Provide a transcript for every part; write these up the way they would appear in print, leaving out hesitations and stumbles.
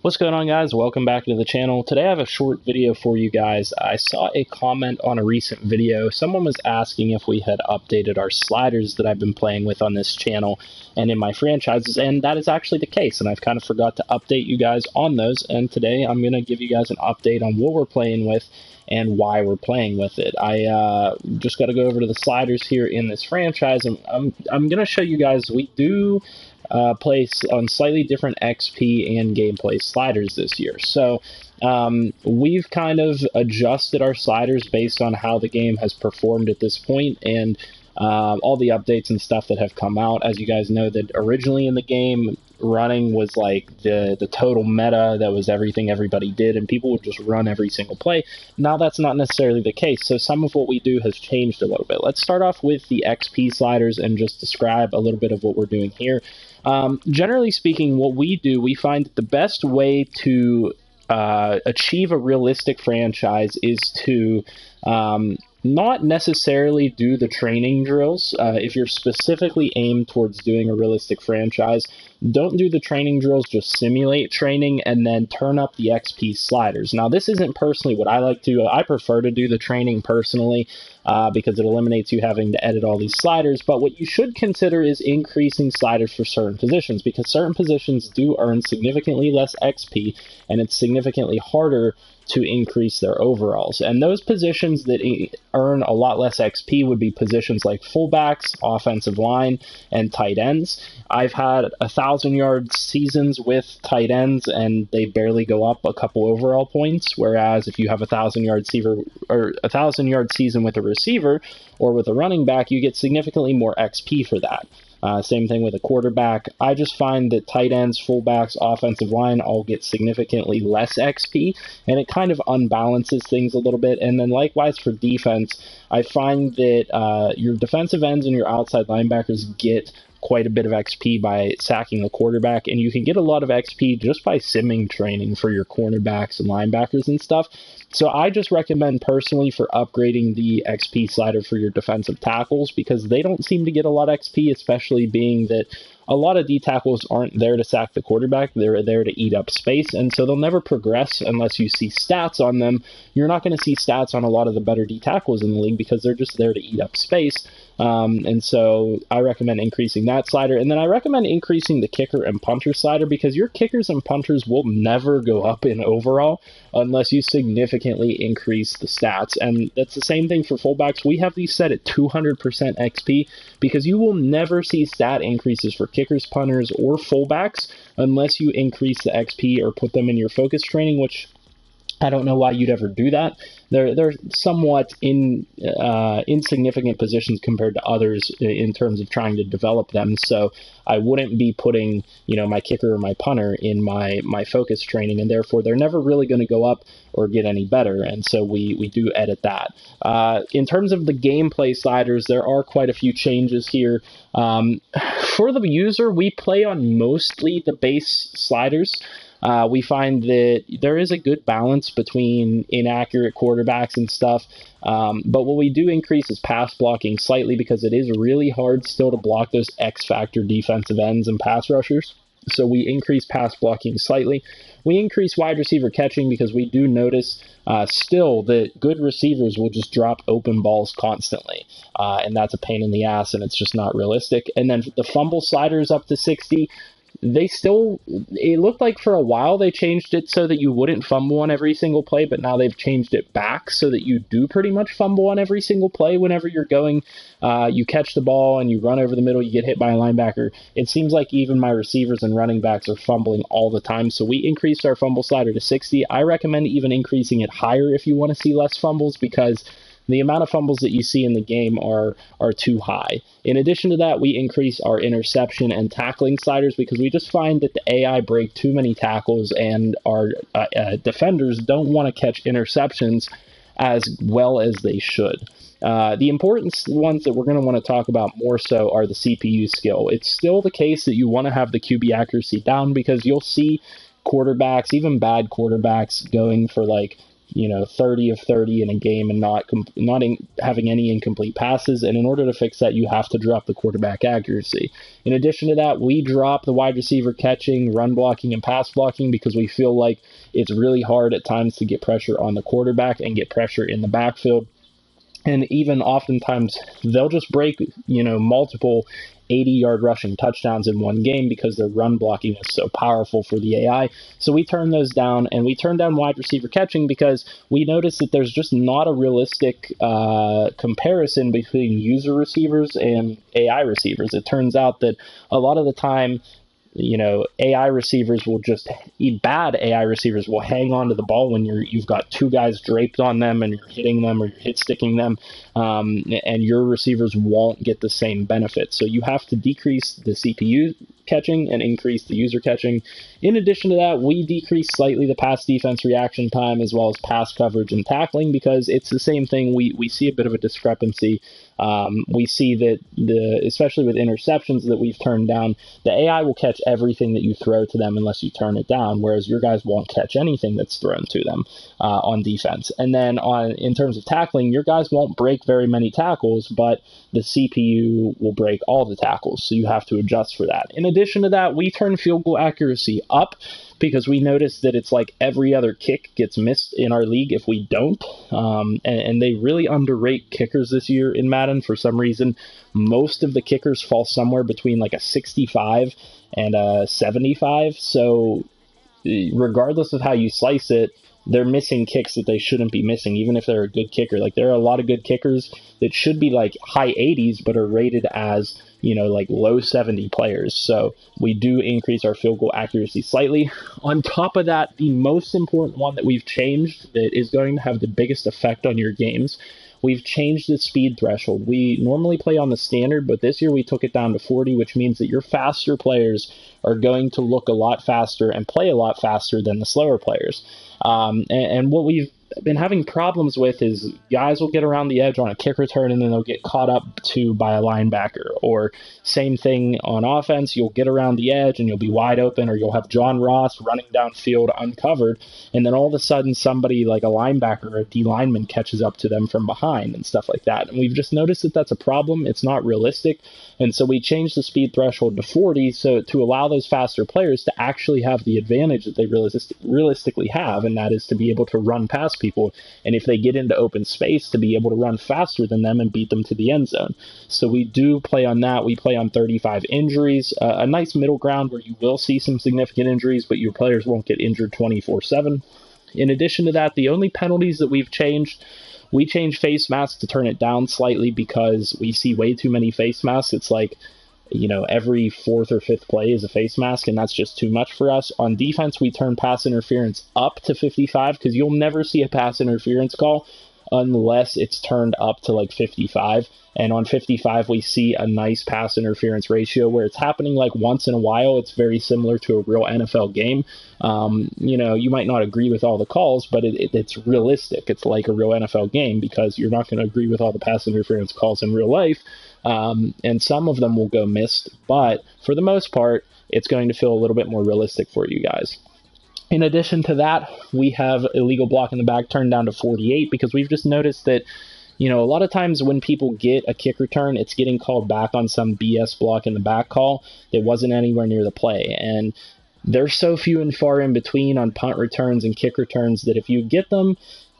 What's going on, guys? Welcome back to the channel. Today I have a short video for you guys. I saw a comment on a recent video. Someone was asking if we had updated our sliders that I've been playing with on this channel and in my franchises, and that is actually the case, and I've kind of forgot to update you guys on those, and today I'm going to give you guys an update on what we're playing with and why we're playing with it. I just got to go over to the sliders here in this franchise, and I'm going to show you guys we do place on slightly different XP and gameplay sliders this year. So we've kind of adjusted our sliders based on how the game has performed at this point and all the updates and stuff that have come out. As you guys know, that originally in the game, running was like the total meta. That was everything everybody did, and people would just run every single play. Now that's not necessarily the case, so some of what we do has changed a little bit. Let's start off with the XP sliders and just describe a little bit of what we're doing here. Generally speaking, what we do, we find that the best way to achieve a realistic franchise is to not necessarily do the training drills. If you're specifically aimed towards doing a realistic franchise, don't do the training drills, just simulate training and then turn up the XP sliders. Now, this isn't personally what I like to do. I prefer to do the training personally because it eliminates you having to edit all these sliders, but what you should consider is increasing sliders for certain positions, because certain positions do earn significantly less XP and it's significantly harder to increase their overalls. And those positions that earn a lot less XP would be positions like fullbacks, offensive line, and tight ends. I've had 1,000-yard seasons with tight ends, and they barely go up a couple overall points. Whereas if you have a 1,000-yard season with a receiver or with a running back, you get significantly more XP for that. Same thing with a quarterback. I just find that tight ends, fullbacks, offensive line all get significantly less XP, and it kind of unbalances things a little bit. And then likewise for defense, I find that your defensive ends and your outside linebackers get quite a bit of XP by sacking the quarterback, and you can get a lot of XP just by simming training for your cornerbacks and linebackers and stuff. So I just recommend personally for upgrading the XP slider for your defensive tackles, because they don't seem to get a lot of XP, especially being that a lot of D tackles aren't there to sack the quarterback, they're there to eat up space, and so they'll never progress unless you see stats on them. You're not going to see stats on a lot of the better D tackles in the league because they're just there to eat up space. And so I recommend increasing that slider. And then I recommend increasing the kicker and punter slider, because your kickers and punters will never go up in overall unless you significantly increase the stats. And that's the same thing for fullbacks. We have these set at 200% XP because you will never see stat increases for kickers, punters, or fullbacks unless you increase the XP or put them in your focus training, which I don't know why you'd ever do that. They're somewhat insignificant positions compared to others in terms of trying to develop them. So I wouldn't be putting, my kicker or my punter in my focus training, and therefore they're never really going to go up or get any better. And so we do edit that. In terms of the gameplay sliders, there are quite a few changes here. For the user, we play on mostly the base sliders. We find that there is a good balance between inaccurate quarterbacks and stuff, but what we do increase is pass blocking slightly, because it is really hard still to block those X-factor defensive ends and pass rushers. So we increase pass blocking slightly. We increase wide receiver catching because we do notice still that good receivers will just drop open balls constantly, and that's a pain in the ass, and it's just not realistic. And then the fumble slider is up to 60. It looked like for a while they changed it so that you wouldn't fumble on every single play, but now they've changed it back so that you do pretty much fumble on every single play whenever you're going. You catch the ball and you run over the middle, you get hit by a linebacker. It seems like even my receivers and running backs are fumbling all the time, so we increased our fumble slider to 60. I recommend even increasing it higher if you want to see less fumbles, because the amount of fumbles that you see in the game are too high. In addition to that, we increase our interception and tackling sliders because we just find that the AI break too many tackles, and our defenders don't want to catch interceptions as well as they should. The important ones that we're going to want to talk about more so are the CPU skill. It's still the case that you want to have the QB accuracy down, because you'll see quarterbacks, even bad quarterbacks, going for like 30 of 30 in a game and having any incomplete passes. And in order to fix that, you have to drop the quarterback accuracy. In addition to that, we drop the wide receiver catching, run blocking, and pass blocking because we feel like it's really hard at times to get pressure on the quarterback and get pressure in the backfield. And even oftentimes they'll just break, multiple 80-yard rushing touchdowns in one game because their run blocking is so powerful for the AI. So we turn those down, and we turn down wide receiver catching because we notice that there's just not a realistic comparison between user receivers and AI receivers. It turns out that a lot of the time, AI receivers bad AI receivers will hang on to the ball when you've got two guys draped on them and you're hitting them or you're hit sticking them, and your receivers won't get the same benefit. So you have to decrease the CPU catching and increase the user catching. In addition to that, we decrease slightly the pass defense reaction time as well as pass coverage and tackling because it's the same thing. We see a bit of a discrepancy. We see that especially with interceptions that we've turned down, the AI will catch everything that you throw to them unless you turn it down, whereas your guys won't catch anything that's thrown to them on defense. And then in terms of tackling, your guys won't break very many tackles, but the CPU will break all the tackles, so you have to adjust for that. In addition to that, we turn field goal accuracy up because we notice that it's like every other kick gets missed in our league if we don't. And they really underrate kickers this year in Madden for some reason. Most of the kickers fall somewhere between like a 65 and a 75. So regardless of how you slice it, they're missing kicks that they shouldn't be missing, even if they're a good kicker. Like, there are a lot of good kickers that should be like high 80s, but are rated as, like low 70 players. So we do increase our field goal accuracy slightly. On top of that, the most important one that we've changed that is going to have the biggest effect on your games, we've changed the speed threshold. We normally play on the standard, but this year we took it down to 40, which means that your faster players are going to look a lot faster and play a lot faster than the slower players. And what we've been having problems with is guys will get around the edge on a kick return and then they'll get caught up to by a linebacker. Or same thing on offense, you'll get around the edge and you'll be wide open, or you'll have John Ross running downfield uncovered, and then all of a sudden somebody like a linebacker or a D lineman catches up to them from behind and stuff like that. And we've just noticed that that's a problem. It's not realistic. And so we changed the speed threshold to 40 so to allow those faster players to actually have the advantage that they realistically have, and that is to be able to run past people, and if they get into open space, to be able to run faster than them and beat them to the end zone. So we do play on that. We play on 35 injuries, a nice middle ground where you will see some significant injuries, but your players won't get injured 24/7. In addition to that, the only penalties that we've changed, we changed face masks to turn it down slightly because we see way too many face masks. It's like, every fourth or fifth play is a face mask, and that's just too much for us. On defense, we turn pass interference up to 55 because you'll never see a pass interference call unless it's turned up to like 55. And on 55, we see a nice pass interference ratio where it's happening like once in a while. It's very similar to a real NFL game. You might not agree with all the calls, but it's realistic. It's like a real NFL game because you're not going to agree with all the pass interference calls in real life. And some of them will go missed, but for the most part, it's going to feel a little bit more realistic for you guys. In addition to that, we have illegal block in the back turned down to 48 because we've just noticed that, a lot of times when people get a kick return, it's getting called back on some BS block in the back call that wasn't anywhere near the play. And they're so few and far in between on punt returns and kick returns that if you get them,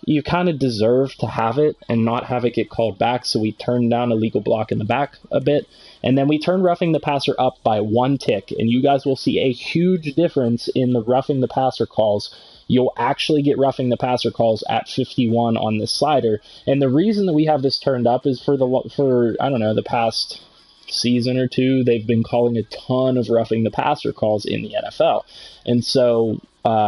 you kind of deserve to have it and not have it get called back. So we turn down illegal block in the back a bit. And then we turn roughing the passer up by 1 tick. And you guys will see a huge difference in the roughing the passer calls. You'll actually get roughing the passer calls at 51 on this slider. And the reason that we have this turned up is for the past season or two, they've been calling a ton of roughing the passer calls in the NFL. And so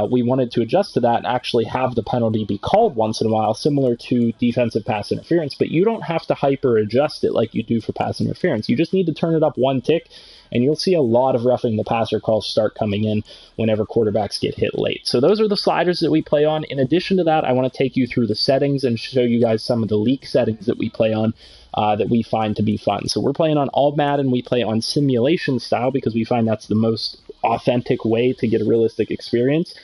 we wanted to adjust to that and actually have the penalty be called once in a while, similar to defensive pass interference, but you don't have to hyper adjust it like you do for pass interference. You just need to turn it up 1 tick, and you'll see a lot of roughing the passer calls start coming in whenever quarterbacks get hit late. So those are the sliders that we play on. In addition to that, I want to take you through the settings and show you guys some of the leak settings that we play on that we find to be fun. So we're playing on all Madden. We play on simulation style because we find that's the most authentic way to get a realistic experience.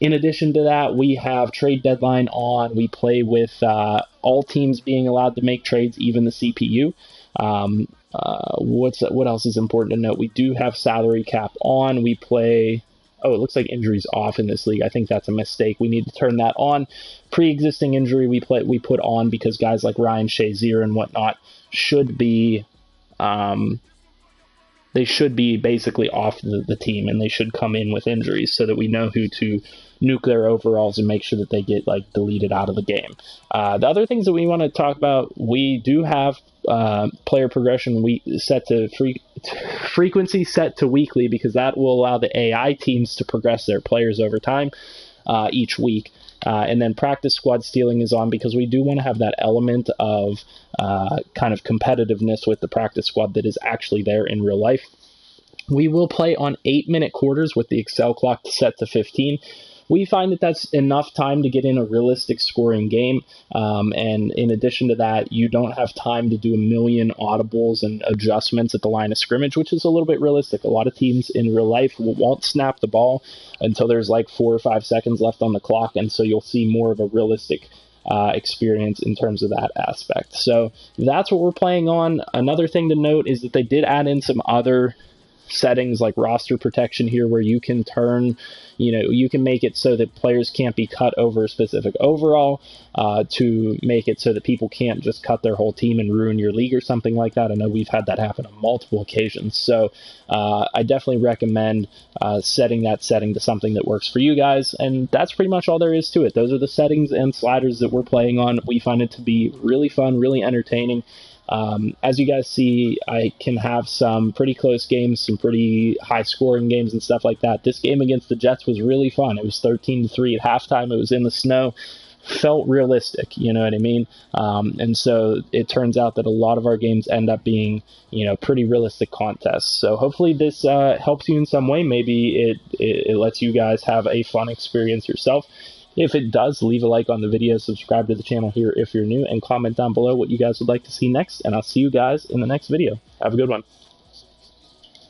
In addition to that, we have trade deadline on. We play with all teams being allowed to make trades, even the CPU. What else is important to note? We do have salary cap on. We play. Oh, it looks like injuries off in this league. I think that's a mistake. We need to turn that on. Pre-existing injury we put on because guys like Ryan Shazier and whatnot should be. They should be basically off the team, and they should come in with injuries so that we know who to nuke their overalls and make sure that they get deleted out of the game. The other things that we want to talk about, we do have player progression set to frequency set to weekly, because that will allow the AI teams to progress their players over time each week. And then practice squad stealing is on because we do want to have that element of kind of competitiveness with the practice squad that is actually there in real life. We will play on 8-minute quarters with the Excel clock set to 15. We find that that's enough time to get in a realistic scoring game. And in addition to that, you don't have time to do a million audibles and adjustments at the line of scrimmage, which is a little bit realistic. A lot of teams in real life won't snap the ball until there's 4 or 5 seconds left on the clock. And so you'll see more of a realistic experience in terms of that aspect. So that's what we're playing on. Another thing to note is that they did add in some other settings like roster protection here, where you can turn, you can make it so that players can't be cut over a specific overall, to make it so that people can't just cut their whole team and ruin your league or something like that. I know we've had that happen on multiple occasions. So I definitely recommend setting that setting to something that works for you guys. And that's pretty much all there is to it. Those are the settings and sliders that we're playing on. We find it to be really fun, really entertaining. As you guys see, I can have some pretty close games, some pretty high-scoring games and stuff like that. This game against the Jets was really fun. It was 13-3 at halftime. It was in the snow. Felt realistic, you know what I mean? And so it turns out that a lot of our games end up being, pretty realistic contests. So hopefully this helps you in some way. Maybe it lets you guys have a fun experience yourself. If it does, leave a like on the video, subscribe to the channel here if you're new, and comment down below what you guys would like to see next, and I'll see you guys in the next video. Have a good one.